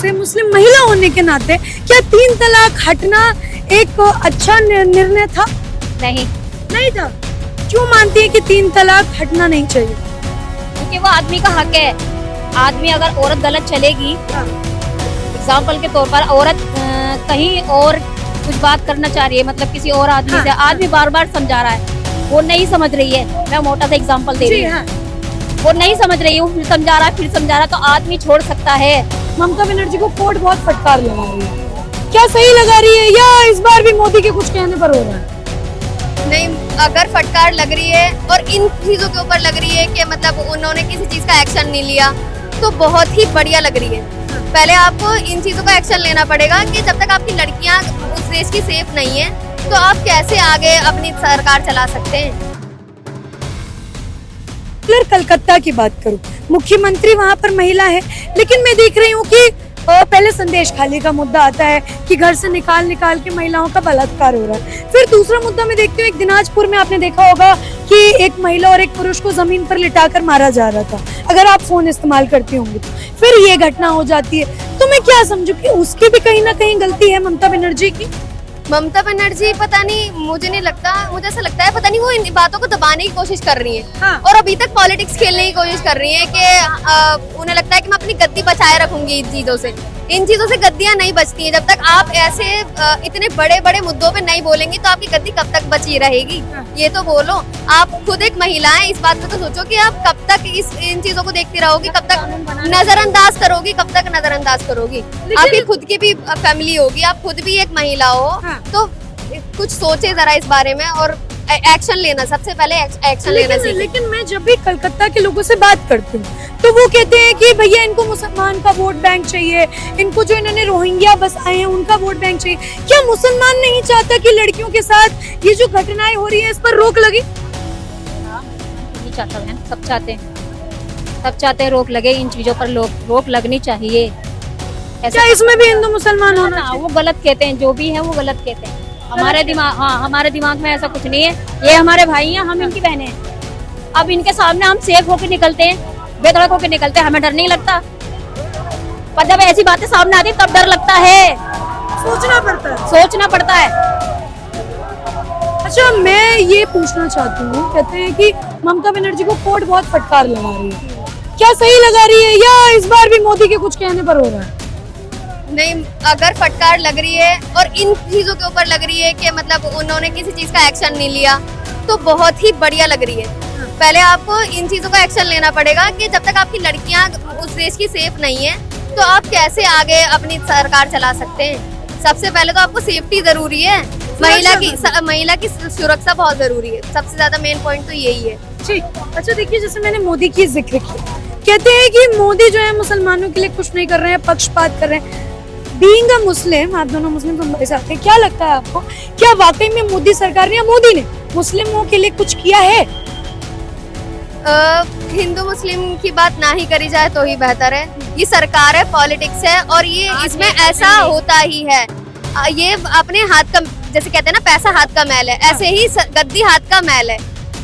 से मुस्लिम महिला होने के नाते क्या 3 तलाक हटना एक अच्छा निर्णय था? नहीं था। क्यों मानती है कि 3 तलाक हटना नहीं चाहिए? क्योंकि वो आदमी का हक है। आदमी अगर औरत गलत चलेगी, एग्जाम्पल के तौर पर औरत कहीं और कुछ बात करना चाह रही है, मतलब किसी और आदमी से, आदमी बार बार समझा रहा है, वो नहीं समझ रही है, मैं मोटा सा एग्जाम्पल दे रही हूँ, वो नहीं समझ रही है, फिर समझा रहा है, फिर समझा रहा है, तो आदमी छोड़ सकता है। ममता बनर्जी को कोर्ट बहुत फटकार लगा रही है, क्या सही लगा रही है या इस बार भी मोदी के कुछ कहने पर हो रहा है? नहीं, अगर फटकार लग रही है और इन चीजों के ऊपर लग रही है कि मतलब उन्होंने किसी चीज का एक्शन नहीं लिया, तो बहुत ही बढ़िया लग रही है। पहले आपको इन चीजों का एक्शन लेना पड़ेगा कि जब तक आपकी लड़कियां उस देश की सेफ नहीं है, तो आप कैसे आगे अपनी सरकार चला सकते हैं। कलकत्ता की बात करूं, मुख्यमंत्री वहां पर महिला है, लेकिन मैं देख रही हूँ कि पहले संदेश खाली का मुद्दा आता है कि घर से निकाल के महिलाओं का बलात्कार हो रहा है। फिर दूसरा मुद्दा मैं देखती हूँ, एक दिनाजपुर में आपने देखा होगा कि एक महिला और एक पुरुष को जमीन पर लिटाकर मारा जा रहा था, अगर आप फोन इस्तेमाल करती होंगी तो। फिर ये घटना हो जाती है, तो मैं क्या समझू कि उसकी भी कहीं ना कहीं गलती है ममता बनर्जी की? ममता बनर्जी पता नहीं, मुझे नहीं लगता, मुझे ऐसा लगता है पता नहीं वो इन बातों को दबाने की कोशिश कर रही है। और अभी तक पॉलिटिक्स खेलने की कोशिश कर रही है कि उन्हें लगता है कि मैं अपनी गद्दी बचाए रखूंगी इन चीजों से। इन चीजों से गद्दियां नहीं बचती हैं। जब तक आप ऐसे इतने बड़े बड़े मुद्दों पे नहीं बोलेंगी, तो आपकी गद्दी कब तक बची रहेगी? ये तो बोलो। आप खुद एक महिला हैं, इस बात पे तो सोचो कि आप कब तक इन चीजों को देखती रहोगी, कब तक नजरअंदाज करोगी, कब तक नजरअंदाज करोगी? आपकी खुद की भी फैमिली होगी, आप खुद भी एक महिला हो, तो कुछ सोचे जरा इस बारे में और एक्शन लेना, सबसे पहले एक्शन लेना सीखें। लेकिन मैं जब भी कलकत्ता के लोगों से बात करती हूँ, तो वो कहते हैं कि भैया इनको मुसलमान का वोट बैंक चाहिए, इनको जो इन्होंने रोहिंग्या बसाए हैं उनका वोट बैंक चाहिए। क्या मुसलमान नहीं चाहता कि लड़कियों के साथ ये जो घटनाएं हो रही है इस पर रोक लगे? नहीं चाहता है, सब चाहते हैं, सब चाहते हैं रोक लगे, इन चीजों पर रोक लगनी चाहिए। क्या इसमें भी हिंदू मुसलमान होना? वो गलत कहते हैं, जो भी है वो गलत कहते हैं। हमारे दिमाग में ऐसा कुछ नहीं है। ये हमारे भाई हैं, हम इनकी बहनें हैं। अब इनके सामने हम सेफ होकर निकलते हैं, बेधड़क होकर निकलते हैं, हमें डर नहीं लगता। पर जब ऐसी बातें सामने आती तब डर लगता है, सोचना पड़ता है। अच्छा, मैं ये पूछना चाहती हूँ, कहते हैं कि ममता बनर्जी को कोर्ट बहुत फटकार लगा रही है, क्या सही लगा रही है या इस बार भी मोदी के कुछ कहने पर हो रहा है? नहीं, अगर फटकार लग रही है और इन चीजों के ऊपर लग रही है कि मतलब उन्होंने किसी चीज का एक्शन नहीं लिया, तो बहुत ही बढ़िया लग रही है। पहले आपको इन चीजों का एक्शन लेना पड़ेगा कि जब तक आपकी लड़कियां उस देश की सेफ नहीं है, तो आप कैसे आगे अपनी सरकार चला सकते हैं। सबसे पहले तो आपको सेफ्टी जरूरी है, महिला की सुरक्षा बहुत जरूरी है, सबसे ज्यादा मेन पॉइंट तो यही है। ठीक, अच्छा देखिए, जैसे मैंने मोदी की जिक्र किया, कहते हैं कि मोदी जो है मुसलमानों के लिए कुछ नहीं कर रहे हैं, पक्षपात कर रहे हैं। बीइंग अ मुस्लिम, आप दोनों मुस्लिम समुदाय से आते हैं, क्या लगता है आपको, क्या वाकई में मोदी सरकार ने या मोदी ने मुस्लिमों के लिए कुछ किया है? हिंदू मुस्लिम की बात ना ही करी जाए तो ही बेहतर है। ये सरकार है, पॉलिटिक्स है, और ये इसमें ऐसा होता ही है। ये अपने हाथ का, जैसे कहते हैं ना, पैसा हाथ का मैल है, ऐसे ही गद्दी हाथ का मैल है।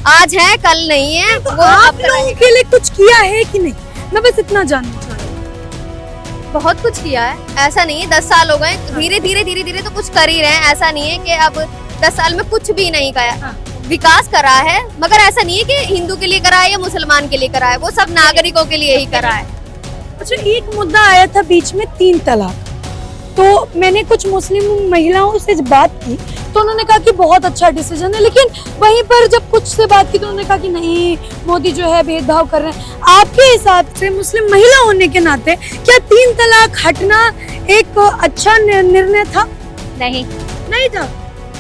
आज है कल नहीं है। तो आप लोगों के लिए कुछ किया है कि नहीं? मैं बस इतना जानना चाहती हूँ। बहुत कुछ किया है, ऐसा नहीं है। 10 साल हो गए, धीरे धीरे तो कुछ कर ही रहे हैं। ऐसा नहीं है कि अब 10 साल में कुछ भी नहीं किया। विकास करा है, मगर ऐसा नहीं है कि हिंदू के लिए करा है या मुसलमान के लिए करा है, वो सब नागरिकों के लिए ही करा है। अच्छा, एक मुद्दा आया था बीच में 3 तलाक, तो मैंने कुछ मुस्लिम महिलाओं से बात की, तो उन्होंने कहा कि बहुत अच्छा डिसीजन है, लेकिन वहीं पर जब कुछ से बात की तो उन्होंने कहा कि नहीं, मोदी जो है भेदभाव कर रहे हैं। आपके हिसाब से मुस्लिम महिला होने के नाते क्या 3 तलाक हटना एक अच्छा निर्णय था? नहीं था।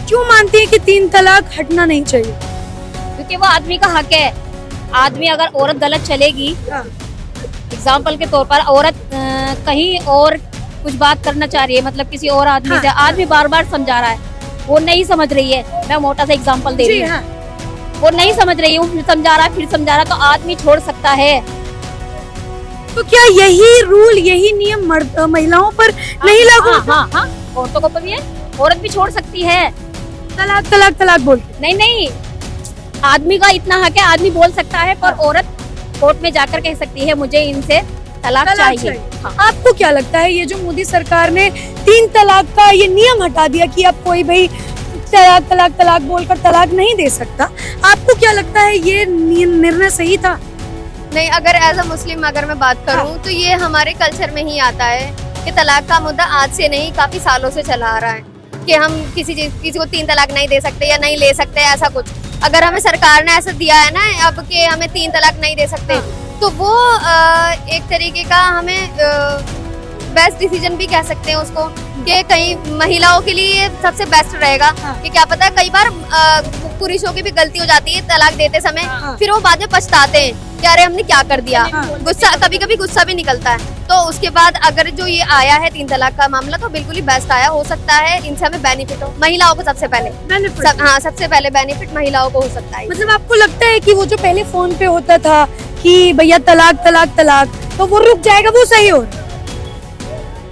क्यों मानती है कि 3 तलाक हटना नहीं चाहिए? क्योंकि वो आदमी का हक है। आदमी अगर औरत गलत चलेगी, एग्जाम्पल के तौर पर औरत कहीं और कुछ बात करना चाह रही है, मतलब किसी और आदमी से, आदमी बार बार समझा रहा है, वो नहीं समझ रही है, मैं मोटा सा एग्जाम्पल दे रही हूँ, वो नहीं समझ रही है, फिर समझा रहा है, फिर समझा रहा है, तो आदमी छोड़ सकता है। तो क्या यही रूल, यही नियम महिलाओं पर नहीं लागू? हाँ, औरतों को भी है, औरत भी छोड़ सकती है। तलाक बोल? नहीं, आदमी का इतना हक है, आदमी बोल सकता है, पर औरत कोर्ट में जाकर कह सकती है मुझे इनसे तलाक चाहिए। हाँ। आपको क्या लगता है ये जो मोदी सरकार ने 3 तलाक का ये नियम हटा दिया कि अब कोई भाई तलाक तलाक तलाक बोलकर तलाक नहीं दे सकता, आपको क्या लगता है ये निर्णय सही था? नहीं, अगर एज अ मुस्लिम अगर मैं बात करूं तो ये हमारे कल्चर में ही आता है कि तलाक का मुद्दा आज से नहीं काफी सालों से चला आ रहा है कि हम किसी को 3 तलाक नहीं दे सकते या नहीं ले सकते, ऐसा कुछ। अगर हमें सरकार ने ऐसा दिया है ना अब कि हमें 3 तलाक नहीं दे सकते, तो वो एक तरीके का हमें बेस्ट डिसीजन भी कह सकते हैं उसको, कि कहीं महिलाओं के लिए सबसे बेस्ट रहेगा। कि क्या पता कई बार पुरुषों की भी गलती हो जाती है तलाक देते समय, फिर वो बाद में पछताते हैं कि अरे हमने क्या कर दिया। गुस्सा, कभी कभी गुस्सा भी निकलता है। तो उसके बाद अगर जो ये आया है 3 तलाक का मामला, तो बिल्कुल ही बेस्ट आया। हो सकता है इनसे हमें बेनिफिट हो, महिलाओं को सबसे पहले हाँ सबसे पहले बेनिफिट महिलाओं को हो सकता है। मतलब आपको लगता है कि वो जो पहले फोन पे होता था कि भैया तलाक तलाक तलाक, तो वो रुक जाएगा, वो सही हो?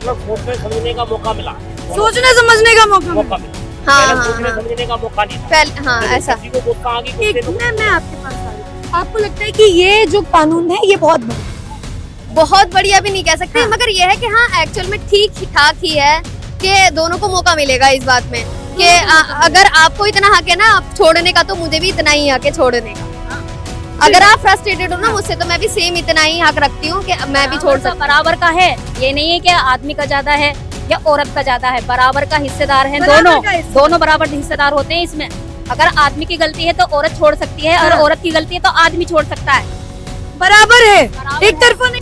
सोचने समझने का मौका मिला, सोचने समझने का मौका मिला। हाँ सोचने समझने का मौका नहीं था। पहले हाँ ऐसा। किसी को गुस्सा आ गई, एक मैं आपके पास आ रही हूँ। आपको लगता है कि ये जो कानून है ये बहुत बढ़िया भी नहीं कह सकते, हाँ। मगर यह है कि हाँ एक्चुअल में ठीक ठाक ही है कि दोनों को मौका मिलेगा इस बात में कि अगर आपको इतना हक है ना आप छोड़ने का, तो मुझे भी इतना ही हक है छोड़ने का। अगर आप फ्रस्ट्रेटेड हो ना मुझसे, तो मैं भी सेम इतना ही हक रखती हूँ कि मैं भी छोड़ सकती। बराबर का है, ये नहीं है कि आदमी का ज्यादा है या औरत का ज्यादा है, बराबर का हिस्सेदार है। दोनों बराबर हिस्सेदार होते हैं इसमें। अगर आदमी की गलती है तो औरत छोड़ सकती है, और औरत की गलती है तो आदमी छोड़ सकता है। बराबर है, एक तरफा नहीं।